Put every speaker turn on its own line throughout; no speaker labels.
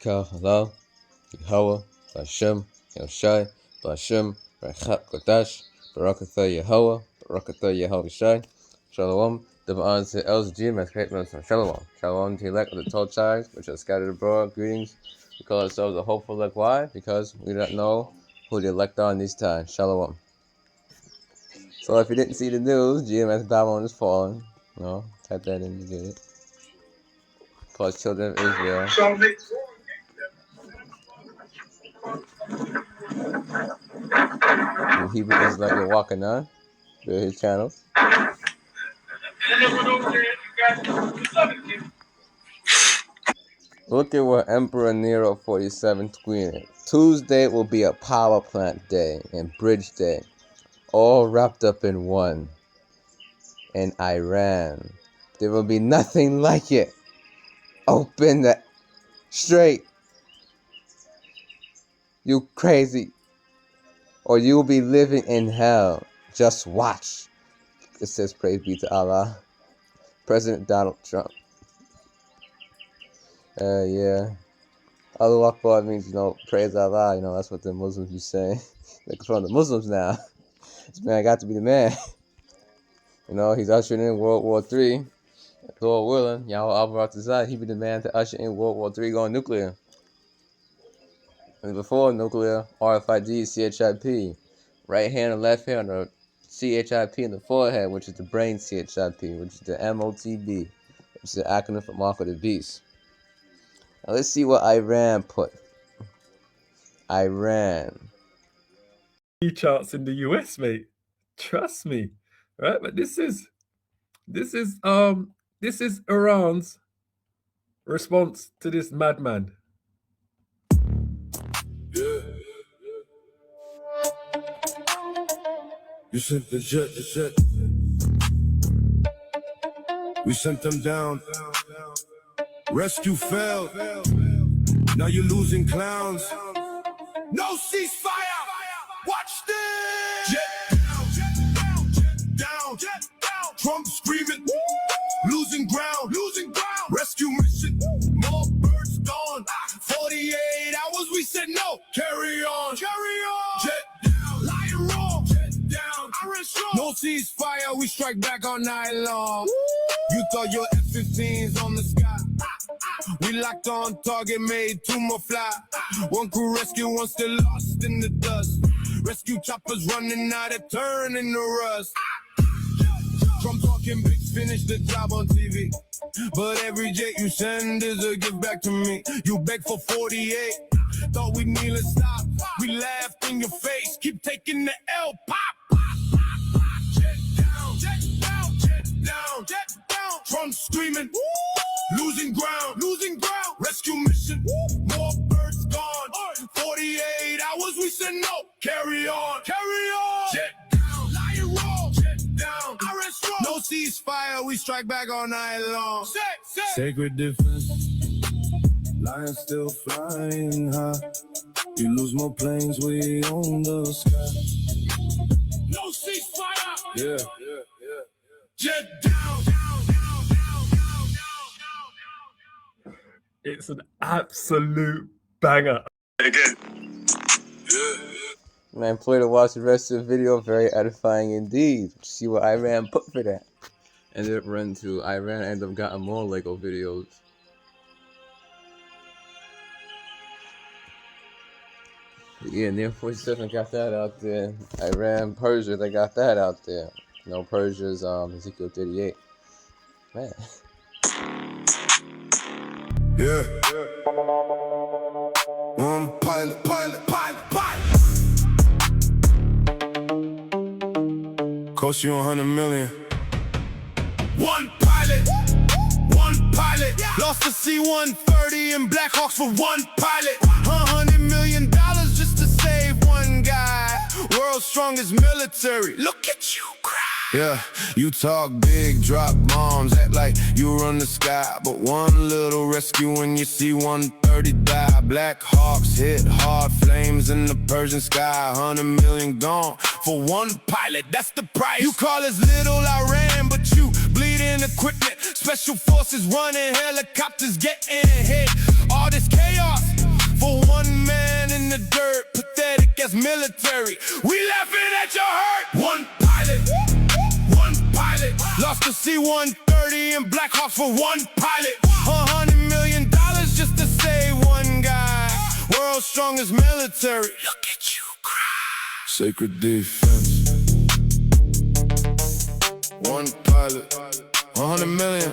Kal Halal, Yehovah, Bashem, Yoshai, Bashem, Rechat Kodash, Barakatha Yehovah, Barakatha Yehovah Shai, Shalom. Double honor to Els GMS, great minister. Shalom. Shalom to the elect of the 12 tribes, which are scattered abroad. Greetings. We call ourselves a hopeful elect. Why? Because we don't know who the elect are in these times. Shalom. So if you didn't see the news, GMS Babylon is falling. No, type that in, you get it. Plus children of Israel. The Hebrew Israelite you're walking on. Go to his channel. Look at what Emperor Nero 47 tweeted. Tuesday will be a power plant day and bridge day, all wrapped up in one. In Iran, there will be nothing like it. Open the straight. You crazy. Or you'll be living in hell. Just watch. It says praise be to Allah. President Donald Trump. Yeah. Allah Akbar means, praise Allah. That's what the Muslims be saying. They're from the Muslims now. This man got to be the man. He's ushering in World War III. Lord willing, Yahweh Al-Baratazai, he be the man to usher in World War III going nuclear. And before nuclear, RFID, CHIP. Right hand and left hand are CHIP in the forehead, which is the brain CHIP, which is the MOTB, which is the acronym for Mark of the Beast. Now let's see what Iran put. Iran.
Charts in the US, mate. Trust me. Right? But this is Iran's response to this madman. Yeah. You sent the jet. We sent them down. Rescue failed. Now you're losing clowns. No ceasefire. Watch this. Jet down. Trump screaming. Losing ground. Rescue mission. More birds gone. 48 hours. We said no. Carry on. Jet down. Lying wrong. Jet down. No ceasefire. We strike back all night long. You thought your F-15s on the sky. We locked on target, made two more fly. One crew rescue, one still lost in the dust. Rescue choppers running out of turn in the rust. Trump talking big, finish the job on TV. But every jet you send is a gift back to me. You beg for 48, thought we'd kneel and stop. We laughed in your face, keep taking the L, pop. Jet down. Trump screaming. Losing ground. Rescue mission. More birds gone. 48 hours. We said no. Carry on. Jet down. Lying wrong. Jet down. Arrest wrong. No ceasefire. We strike back all night long. Sacred defense. Lions still flying high. You lose more planes. We own the sky. No ceasefire. Yeah. Jet down. It's an absolute banger. Again.
And I implore you to watch the rest of the video. Very edifying indeed. See what Iran put for that. Ended up running to Iran. Ended up getting more Lego videos. Yeah, Nero 47 got that out there. Iran, Persia, they got that out there. Persia's Ezekiel 38. Man.
Yeah. Pilot. Cost you 100 million.
One pilot. Lost the C-130 and Black Hawks for one pilot. $100 million just to save one guy. World's strongest military. Look at you cry.
Yeah, you talk big, drop bombs, act like you run the sky. But one little rescue when you see 130 die. Black Hawks hit hard, flames in the Persian sky. 100 million gone for one pilot, that's the price.
You call us little Iran, but you bleeding equipment. Special forces running, helicopters getting hit. All this chaos for one man in the dirt, pathetic as military. We laughing at your hurt. One pilot, lost the C-130 and Black Hawks for one pilot. $100 million just to save one guy. World's strongest military. Look at you cry.
Sacred defense. One pilot, 100 million.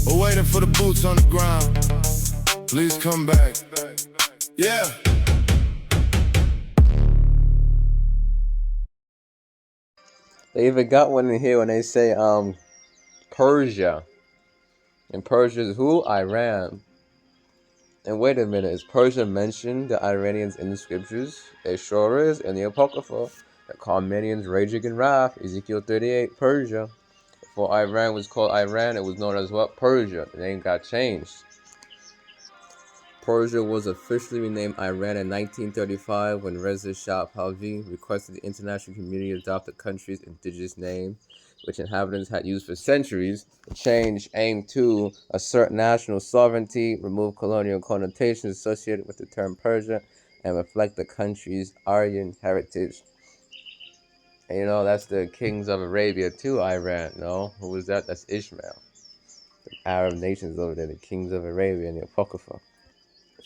We're waiting for the boots on the ground. Please come back. Yeah.
They even got one in here when they say Persia. And Persia is who? Iran. And wait a minute, is Persia mentioned, the Iranians, in the scriptures? It sure is, in the Apocrypha. The Carmenians raging in wrath, Ezekiel 38, Persia. Before Iran was called Iran, it was known as what? Persia. The name got changed. Persia was officially renamed Iran in 1935 when Reza Shah Pahlavi requested the international community adopt the country's indigenous name, which inhabitants had used for centuries. The change aimed to assert national sovereignty, remove colonial connotations associated with the term Persia, and reflect the country's Aryan heritage. And you know, that's the kings of Arabia too, Iran, no? Who was that? That's Ishmael. The Arab nations over there, the kings of Arabia in the Apocrypha.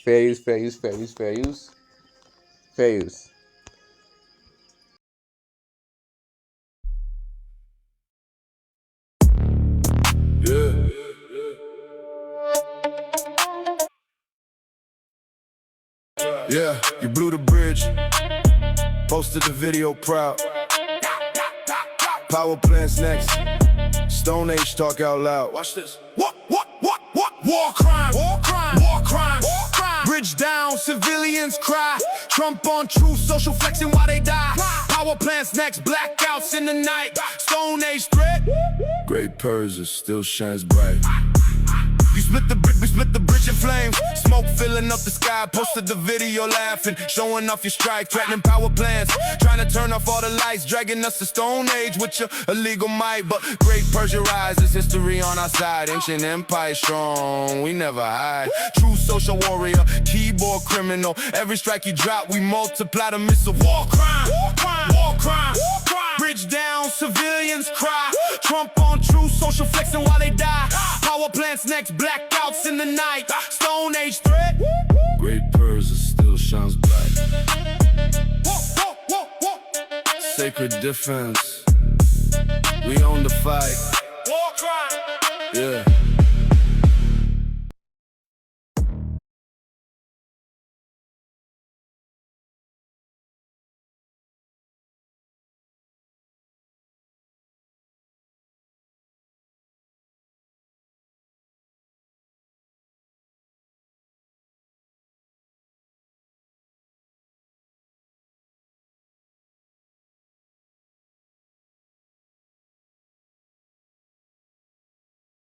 Fair use, fair use, fair use, fair use. Fair use.
Yeah, you blew the bridge. Posted the video proud. Power plants next. Stone Age talk out loud. Watch this.
What? War crime. Bridge down, civilians cry. Trump on truth, social flexing while they die. Power plants next, blackouts in the night. Stone Age threat.
Great Persia still shines bright.
You split the brick, we split the bridge in flames. Smoke filling up the sky, posted the video laughing, showing off your strike, threatening power plants, trying to turn off all the lights, dragging us to Stone Age with your illegal might. But Great Persia rises, history on our side. Ancient empire strong, we never hide. True social warrior, keyboard criminal. Every strike you drop, we multiply the missile. War crime. Bridge down, civilians cry. Trump on truth, social flexing while they die. Power plants next, blackouts in the night. Stone Age threat.
Great Persia still shines bright. Sacred defense. We own the fight.
War crime.
Yeah.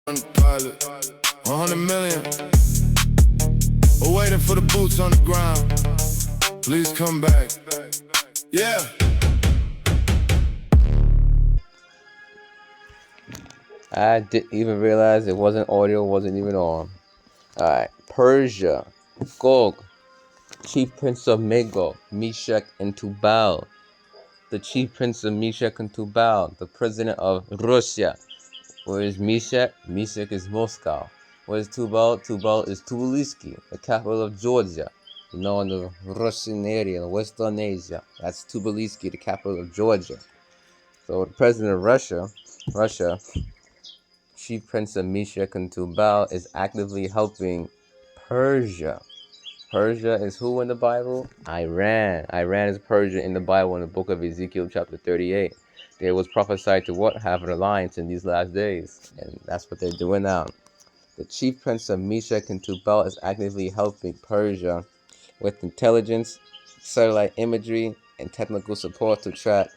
One pilot, 100 million. We're waiting for the boots on the ground. Please come back. Yeah.
I didn't even realize it wasn't audio, wasn't even on. Alright, Persia, Gog, chief prince of Magog, Meshech, and Tubal. The chief prince of Meshech and Tubal, the president of Russia. Where is Meshech? Meshech is Moscow. Where is Tubal? Tubal is Tbilisi, the capital of Georgia. You know, in the Russian area, Western Asia. That's Tbilisi, the capital of Georgia. So the president of Russia, chief prince of Meshech and Tubal, is actively helping Persia. Persia is who in the Bible? Iran. Iran is Persia in the Bible in the book of Ezekiel chapter 38. There was prophesied to what? Have an alliance in these last days. And that's what they're doing now. The chief prince of Meshech and Tubal is actively helping Persia with intelligence, satellite imagery, and technical support to track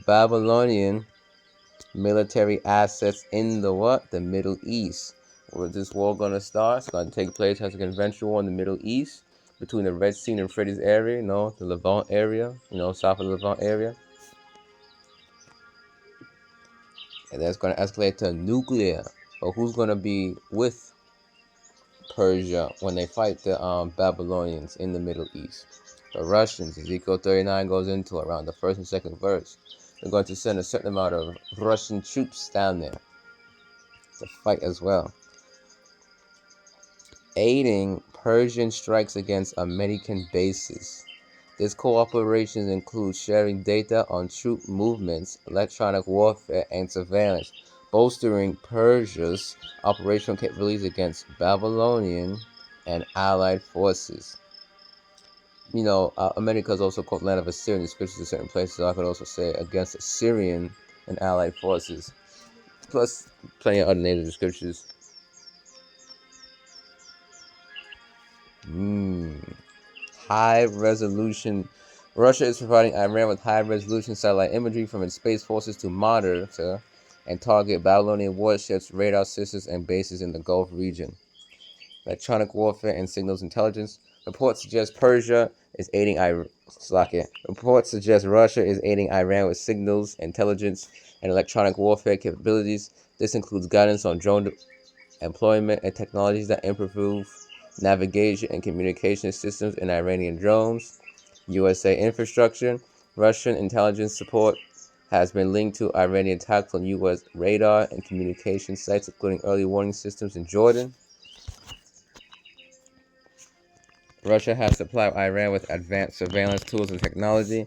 Babylonian military assets in the what? The Middle East. Where is this war going to start? It's going to take place as a conventional war in the Middle East between the Red Sea and Euphrates area, the Levant area, south of the Levant area. and that's going to escalate to nuclear. But who's going to be with Persia when they fight the Babylonians in the Middle East? The Russians. Ezekiel 39 goes into around the first and second verse. They're going to send a certain amount of Russian troops down there to fight as well, aiding Persian strikes against American bases. This cooperation includes sharing data on troop movements, electronic warfare, and surveillance, bolstering Persia's operational capabilities against Babylonian and allied forces. You know, America is also called land of Assyrian in scriptures in certain places, so I could also say against Assyrian and allied forces, plus plenty of other names in the scriptures. High resolution. Russia is providing Iran with high resolution satellite imagery from its space forces to monitor and target Babylonian warships, radar systems, and bases in the Gulf region. Electronic warfare and signals intelligence. Reports suggest Russia is aiding Iran with signals, intelligence, and electronic warfare capabilities. This includes guidance on drone employment and technologies that improve navigation and communication systems in Iranian drones. USA infrastructure. Russian intelligence support has been linked to Iranian attacks on U.S. radar and communication sites, including early warning systems in Jordan. Russia has supplied Iran with advanced surveillance tools and technology,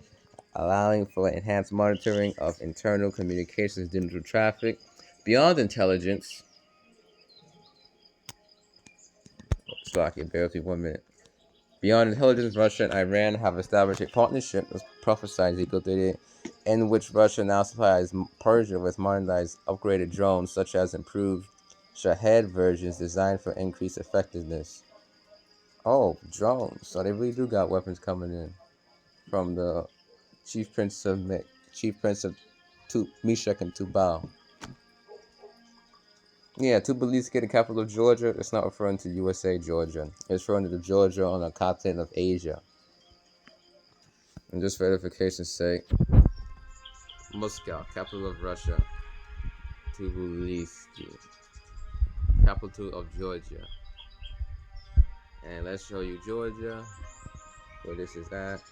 allowing for enhanced monitoring of internal communications digital traffic. Beyond intelligence, bear with me 1 minute. Beyond intelligence, Russia and Iran have established a partnership, as prophesied in Ezekiel 38, in which Russia now supplies Persia with modernized, upgraded drones, such as improved Shahed versions designed for increased effectiveness. Oh, drones! So they really do got weapons coming in from the Chief Prince of Meshach and Tubal. Yeah, Tbilisi, the capital of Georgia. It's not referring to USA, Georgia. It's referring to the Georgia on the continent of Asia. And just for edification's sake, Moscow, capital of Russia. Tbilisi, capital of Georgia. And let's show you Georgia, where this is at.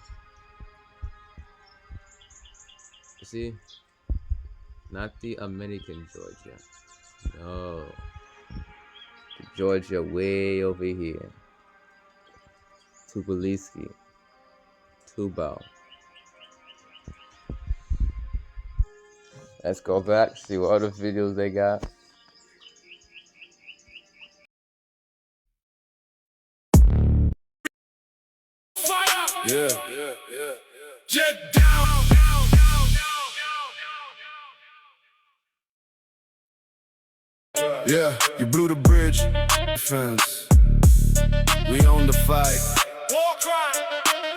You see? Not the American Georgia. No. Georgia way over here. Tbilisi. Tubal. Let's go back, see what other videos they got.
Yeah. Jet down. Yeah, you blew the bridge. Defense. We own the fight. War crime.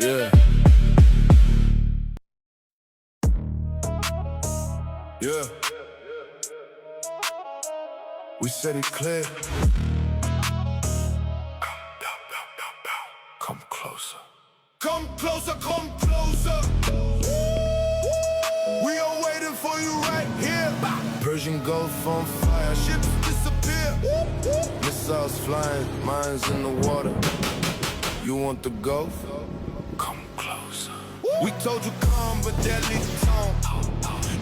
Yeah. Yeah. We said it clear. Come closer. Come closer, come closer. We are waiting for you right here. Persian Gulf on fire, ships disappear. Missiles flying, mines in the water. You want the Gulf? Come closer. We told you come, but deadly tone.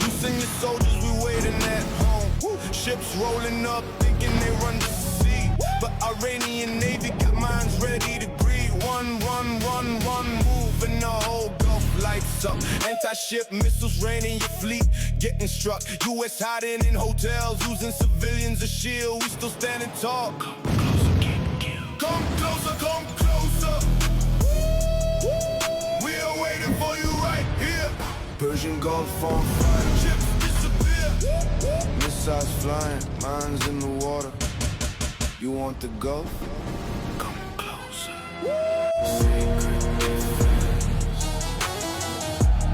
You send your soldiers, we waiting at home. Ships rolling up, thinking they run to sea. But Iranian Navy got mines ready to breathe. One, move and the whole Gulf lights up. Anti-ship missiles raining your fleet, getting struck. U.S. hiding in hotels, using civilians as shield. We still standing tall. Come closer, get killed. Come closer, come closer. We are waiting for you right here. Persian Gulf on fire, ships disappear. Missiles flying, mines in the water. You want the Gulf? Come closer. Secret defense.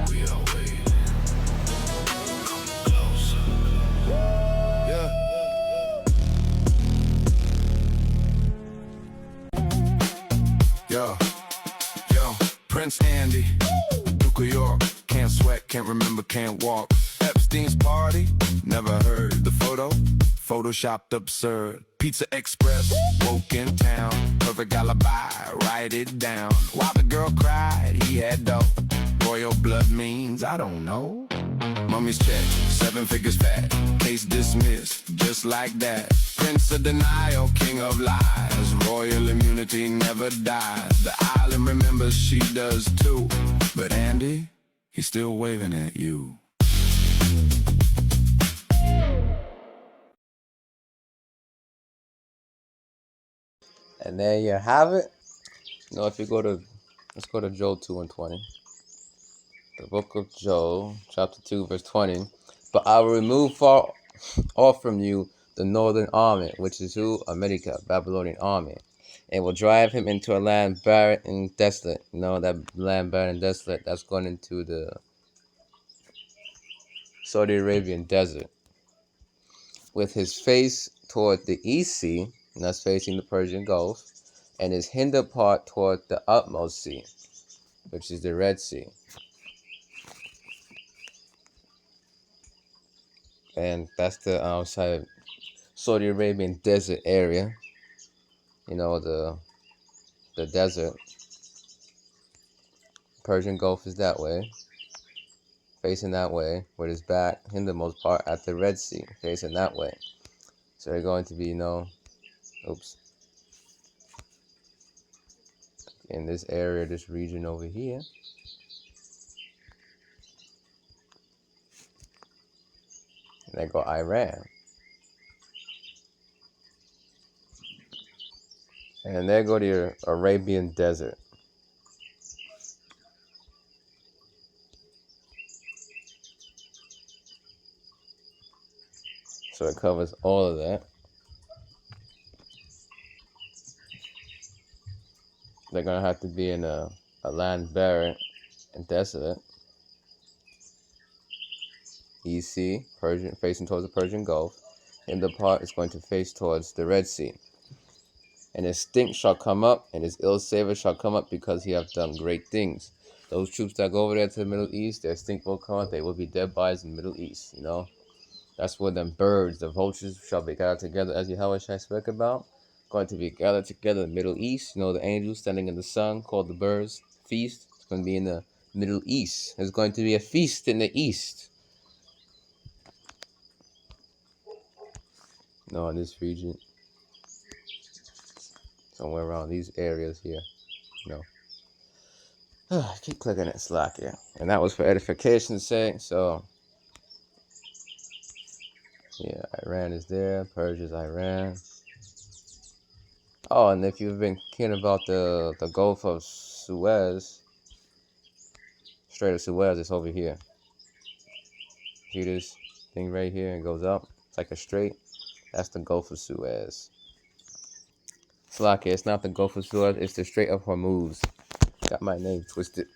We are waiting. Come closer. Yeah. Yo, Prince Andy, Duke of York. Can't sweat, can't remember, can't walk. Epstein's party, never heard.
photoshopped absurd. Pizza Express, woke in town. Perfect alibi, write it down. While the girl cried, he had dough. Royal blood means, I don't know. Mummy's check, 7 figures fat. Case dismissed, just like that. Prince of denial, king of lies. Royal immunity never dies. The island remembers, she does too. But Andy, he's still waving at you.
And there you have it. If you go to, let's go to Joel 2:20. The book of Joel, chapter 2, verse 20. But I will remove far off from you the northern army, which is who? America, Babylonian army, and will drive him into a land barren and desolate. That land barren and desolate, that's going into the Saudi Arabian desert, with his face toward the east sea, and that's facing the Persian Gulf, and his hinder part toward the utmost sea, which is the Red Sea. And that's the outside Saudi Arabian desert area. The desert. Persian Gulf is that way, facing that way, with his back, hindermost part at the Red Sea, facing that way. So they're going to be, in this area, this region over here. And they go Iran. And they go to your Arabian desert. So it covers all of that. They're going to have to be in a land barren and desolate. EC, Persian, facing towards the Persian Gulf. And the part is going to face towards the Red Sea. And his stink shall come up, and his ill savor shall come up, because he hath done great things. Those troops that go over there to the Middle East, their stink will come up. They will be dead bodies in the Middle East, That's where them birds, the vultures, shall be gathered together, as Yahweh Shai spoke about. Going to be gathered together in the Middle East. The angels standing in the sun, called the birds, feast. It's going to be in the Middle East. There's going to be a feast in the East. In this region. Somewhere around these areas here. I keep clicking it, slack here. And that was for edification's sake. So, yeah, Iran is there. Persia's Iran. Oh, and if you've been keen about the Gulf of Suez, Strait of Suez, it's over here. See this thing right here? It goes up. It's like a strait. That's the Gulf of Suez. Slack here. It's not the Gulf of Suez. It's the Strait of Hormuz. Got my name twisted.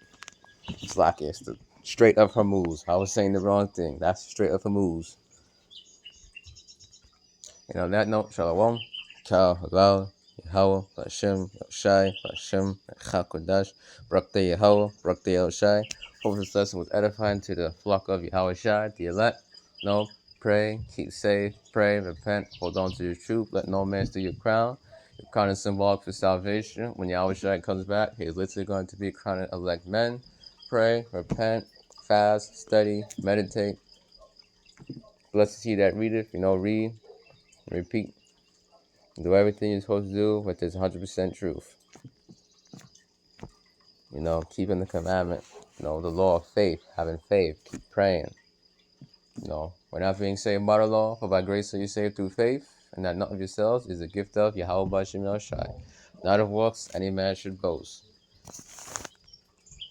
Slack here. It's the Strait of Hormuz. I was saying the wrong thing. That's the Strait of Hormuz. On that note, Shalom, Kal, Halal, Yahweh, Hashem, Shai, Hashem, Chakodash, Brakte Yahweh, Brakte El Shai. Hope this lesson was edifying to the flock of Yahweh Shai, the elect. Pray, keep safe, pray, repent, hold on to your truth, let no man steal your crown. Your crown is symbolic for salvation. When Yahweh Shai comes back, he is literally going to be crowning elect men. Pray, repent, fast, study, meditate. Blessed is he that readeth, read, repeat. Do everything you're supposed to do with this 100% truth. Keeping the commandment, the law of faith, having faith, keep praying. We're not being saved by the law, for by grace are you saved through faith, and that not of yourselves is a gift of Yahweh B'Shem El Shai. Not of works any man should boast.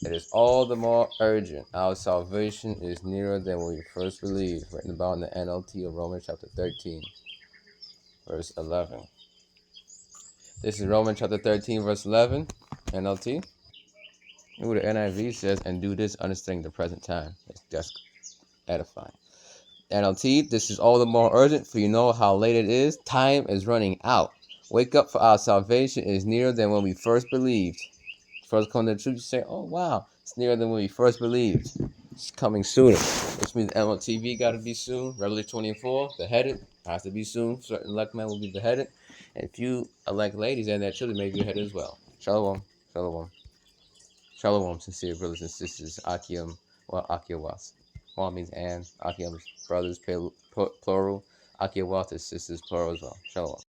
It is all the more urgent. Our salvation is nearer than when we first believed, written about in the NLT of Romans chapter 13, verse 11. This is Romans chapter 13, verse 11, NLT. Ooh, the NIV says, and do this understanding the present time. It's just edifying. NLT, this is all the more urgent, for you know how late it is. Time is running out. Wake up, for our salvation is nearer than when we first believed. First come to the truth, you say, oh wow, it's nearer than when we first believed. It's coming sooner, which means MLTV got to be soon. Revelation 24, beheaded, has to be soon. Certain elect men will be beheaded. And if you elect ladies and their children may be beheaded as well. Shalom, shalom. Shalom, sincere brothers and sisters. Akim, well, Akiawas. One means and. Akim is brothers, plural. Akiawas is sisters, plural as well. Shalom.